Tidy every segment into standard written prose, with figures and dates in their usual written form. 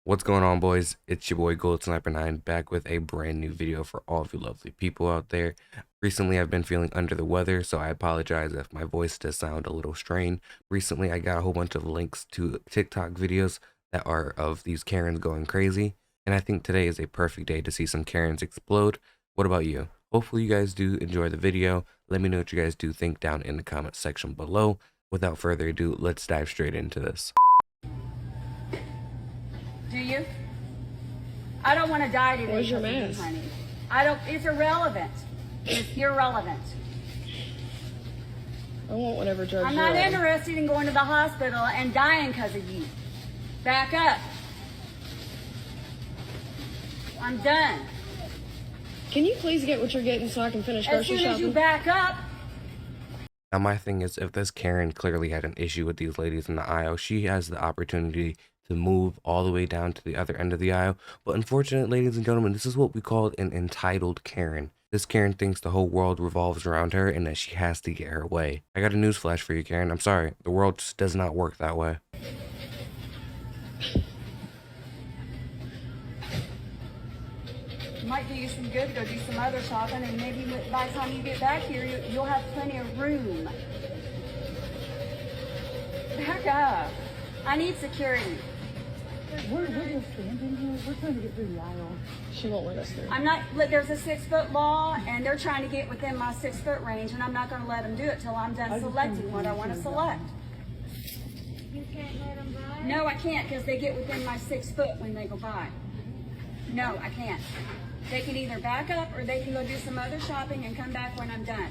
What's going on, boys? It's your boy Gold Sniper 9 back with a brand new video for all of you lovely people out there. Recently, I've been feeling under the weather, so I apologize if my voice does sound a little strained. Recently, I got a whole bunch of links to TikTok videos that are of these Karens going crazy, and I think today is a perfect day to see some Karens explode. What about you? Hopefully, you guys do enjoy the video. Let me know what you guys do think down in the comment section below. Without further ado, let's dive straight into this. Do you? I don't want to die today. Where's your mask? Honey. I don't. It's irrelevant. It's irrelevant. I won't whatever drugs I'm you're not on. interested in going to the hospital and dying because of you. Back up. I'm done. Can you please get what you're getting so I can finish As grocery soon as shopping? you back up, Now, my thing is, if this Karen clearly had an issue with these ladies in the aisle, she has the opportunity to move all the way down to the other end of the aisle. But unfortunately, ladies and gentlemen, this is what we call an entitled Karen. This Karen thinks the whole world revolves around her and that she has to get her way. I got a news flash for you, Karen. I'm sorry. The world just does not work that way. might do you some good to go do some other shopping, and maybe by the time you get back here, you'll have plenty of room. Back up. I need security. We're just standing here. We're trying to get through the aisle. She won't let us through. I'm not. There's a 6-foot law, and they're trying to get within my 6-foot range, and I'm not going to let them do it till I'm done selecting what I want to select. You can't let them by? No, I can't, because they get within my 6 foot when they go by. No, I can't. They can either back up or they can go do some other shopping and come back when I'm done.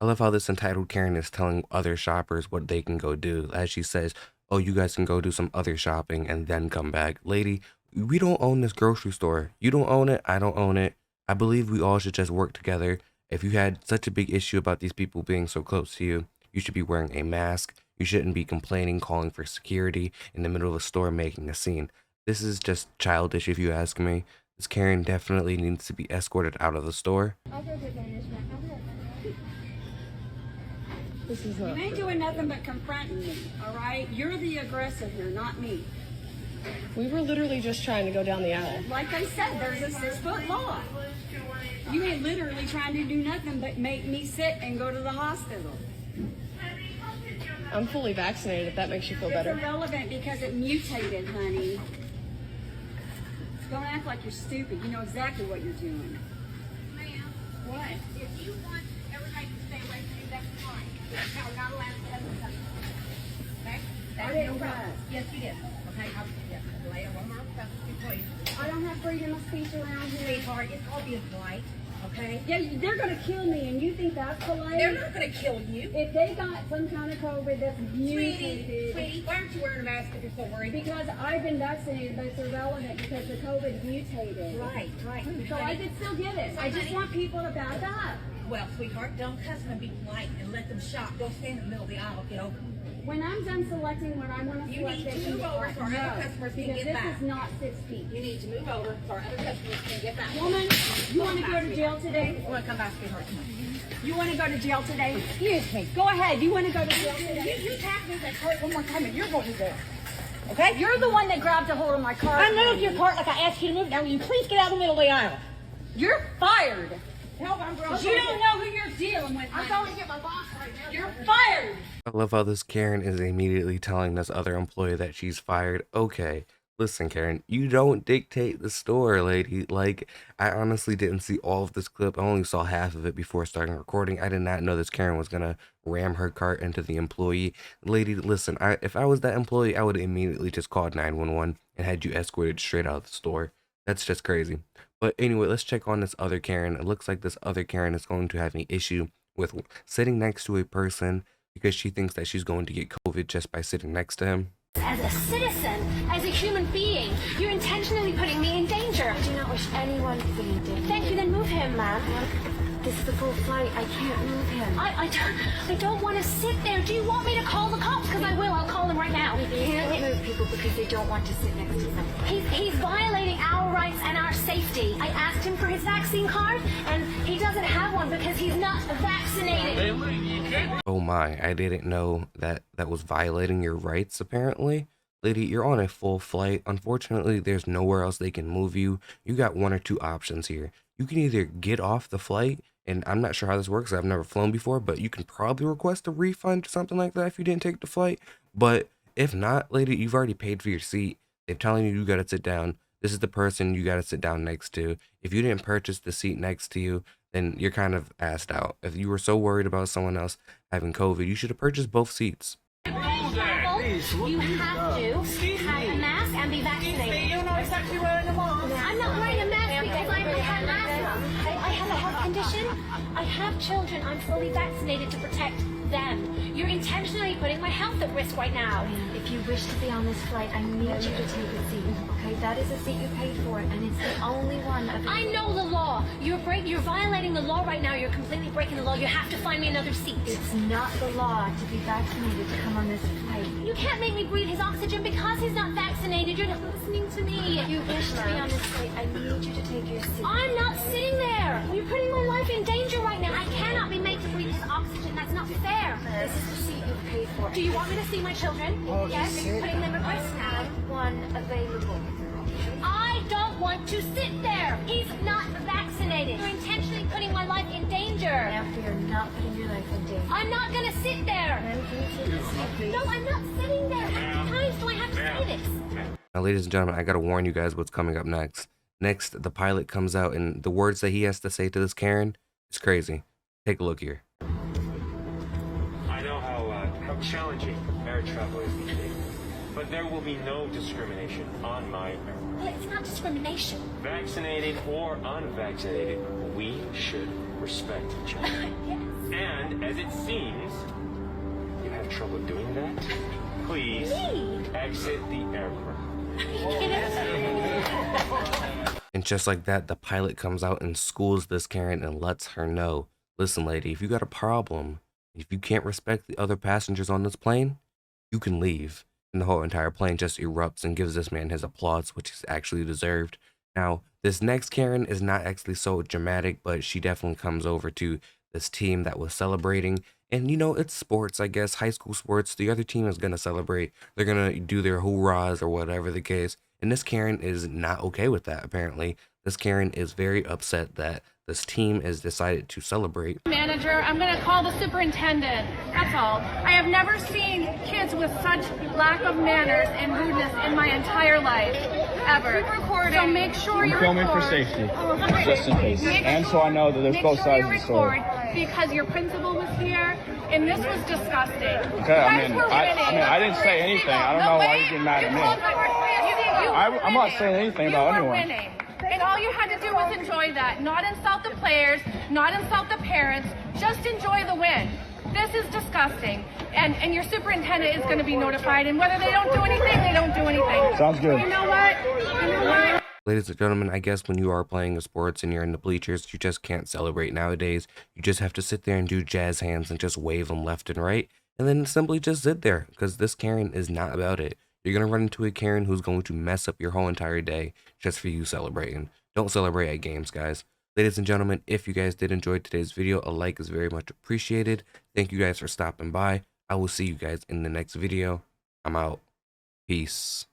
I love how this entitled Karen is telling other shoppers what they can go do. As she says, oh, you guys can go do some other shopping and then come back. Lady, we don't own this grocery store. You don't own it. I don't own it. I believe we all should just work together. If you had such a big issue about these people being so close to you, you should be wearing a mask. You shouldn't be complaining, calling for security in the middle of a store, making a scene. This is just childish, if you ask me. This Karen definitely needs to be escorted out of the store. I'll go get Danish back. I'll be right back. This is You not ain't fair. doing nothing but confronting me, all right? You're the aggressor here, not me. We were literally just trying to go down the aisle. Like I said, there's a 6-foot law. You ain't literally trying to do nothing but make me sick and go to the hospital. I'm fully vaccinated if that makes you feel It's better. irrelevant because it mutated, honey. Don't act like you're stupid. You know exactly what you're doing. Ma'am, What? if you want everybody to stay away from you, that's fine. We're not allowed to have them. Okay? That's didn't no problem. cuss. Yes, you did. Okay, lay on one more question, please. I don't have freedom of speech around here. Sweetheart, it's all being polite, okay? Yeah, they're gonna kill me, and you think that's polite? They're not gonna kill you. If they got some kind of COVID that's mutated, Sweetie, why aren't you wearing a mask if you're so worried? because I've been vaccinated, but it's irrelevant because the COVID mutated. Right. So I could still get it. I just want people to back up. Well, sweetheart, don't cuss them and be polite and let them shop. Don't stand in the middle of the aisle. Get over. When I'm done selecting what I want to You select, need to they can move get over back. so our other customers can because get this back. is not 6 feet. You need to move over so our other customers can get back. Woman, you want to go to jail today? You want to come back, sweetheart? Come on. You want to go to jail today? Excuse me. Go ahead. You want to go to jail today? You tap me that cart one more time and you're going to jail. Okay? You're the one that grabbed a hold of my car. I moved your cart like I asked you to move. Now will you please get out of the middle of the aisle? You're fired. Help, I'm grown. You don't know who you're dealing with. I'm going to get my boss right now. You're fired. I love how this Karen is immediately telling this other employee that she's fired. Okay, listen, Karen, you don't dictate the store, lady. Like, I honestly didn't see all of this clip. I only saw half of it before starting recording. I did not know this Karen was gonna ram her cart into the employee. Lady, listen, if I was that employee, I would immediately just called 911 and had you escorted straight out of the store. That's just crazy. But anyway, let's check on this other Karen. It looks like this other Karen is going to have an issue with sitting next to a person because she thinks that she's going to get COVID just by sitting next to him. As a citizen, as a human being, you're intentionally putting me in danger. I do not wish anyone to be in danger. Thank you, then move him, ma'am. This is a full flight. I can't move him. I don't want to sit there. Do you want me to call the cops? Because I will. I'll call them right now. We can't move people because they don't want to sit next to something. He's violating our rights and our safety. I asked him for his vaccine card, and he doesn't have one because he's not vaccinated. Oh my, I didn't know that that was violating your rights, apparently. Lady, you're on a full flight. Unfortunately, there's nowhere else they can move you. You got one or two options here. You can either get off the flight, and I'm not sure how this works. I've never flown before, but you can probably request a refund or something like that if you didn't take the flight. But if not, lady, you've already paid for your seat. They're telling you gotta sit down. This is the person you gotta sit down next to. If you didn't purchase the seat next to you, then you're kind of assed out. If you were so worried about someone else having COVID, you should have purchased both seats. Travel, you have to have a mask and be vaccinated. You're not exactly wearing a mask. I'm not wearing a mask because I have asthma. I have a health condition. I have children. I'm fully vaccinated to protect them. You're intentionally putting my health at risk right now. If you wish to be on this flight, I need you to take a seat. Okay, that is a seat you paid for, and it's the only one available. I know the law. You're violating the law right now. You're completely breaking the law. You have to find me another seat. It's not the law to be vaccinated to come on this flight. You can't make me breathe his oxygen because he's not vaccinated. You're not listening to me. If you wish to be on this flight, I need you to take your seat. I'm not sitting there. You're putting my life in danger right now. I cannot be made to breathe his oxygen. That's not fair. This is the seat you paid for. Do you want me to see my children? Yes, you're putting them at I risk. have one available. I don't want to sit there. He's not vaccinated. You're intentionally putting my life in danger. Ma'am, we are not putting your life in danger. I'm not gonna sit there. Ma'am, can you take a seat, please? No, I'm not sitting there. How many times do I have to say this? Now, ladies and gentlemen, I gotta warn you guys what's coming up next. Next, the pilot comes out, and the words that he has to say to this Karen is crazy. Take a look here. I know how challenging air travel is these days, but there will be no discrimination on my aircraft. Well, it's not discrimination. Vaccinated or unvaccinated, we should respect each other. Yes. And as it seems, you have trouble doing that, please exit the aircraft. And just like that, the pilot comes out and schools this Karen and lets her know, listen, lady, if you got a problem, if you can't respect the other passengers on this plane, you can leave. And the whole entire plane just erupts and gives this man his applause, which is actually deserved. Now, this next Karen is not actually so dramatic, but she definitely comes over to this team that was celebrating. And, you know, it's sports, I guess, high school sports. The other team is going to celebrate. They're going to do their hoorahs or whatever the case. And this Karen is not okay with that, apparently. This Karen is very upset that this team has decided to celebrate. Manager, I'm going to call the superintendent. That's all. I have never seen kids with such lack of manners and rudeness in my entire life, ever. So make sure you filming for record. safety, just in case. And so I know that there's both sides of the story. Because your principal was here, and this was disgusting. Okay, I didn't say anything. I don't know why you're getting mad at me. I'm not saying anything about anyone. Winning. And all you had to do was enjoy that. Not insult the players, not insult the parents, just enjoy the win. This is disgusting. And your superintendent is going to be notified, and whether they don't do anything, they don't do anything. Sounds good. You know what? You know what? Ladies and gentlemen, I guess when you are playing the sports and you're in the bleachers, you just can't celebrate nowadays. You just have to sit there and do jazz hands and just wave them left and right, and then simply just sit there, because this Karen is not about it. You're going to run into a Karen who's going to mess up your whole entire day just for you celebrating. Don't celebrate at games, guys. Ladies and gentlemen, if you guys did enjoy today's video, a like is very much appreciated. Thank you guys for stopping by. I will see you guys in the next video. I'm out. Peace.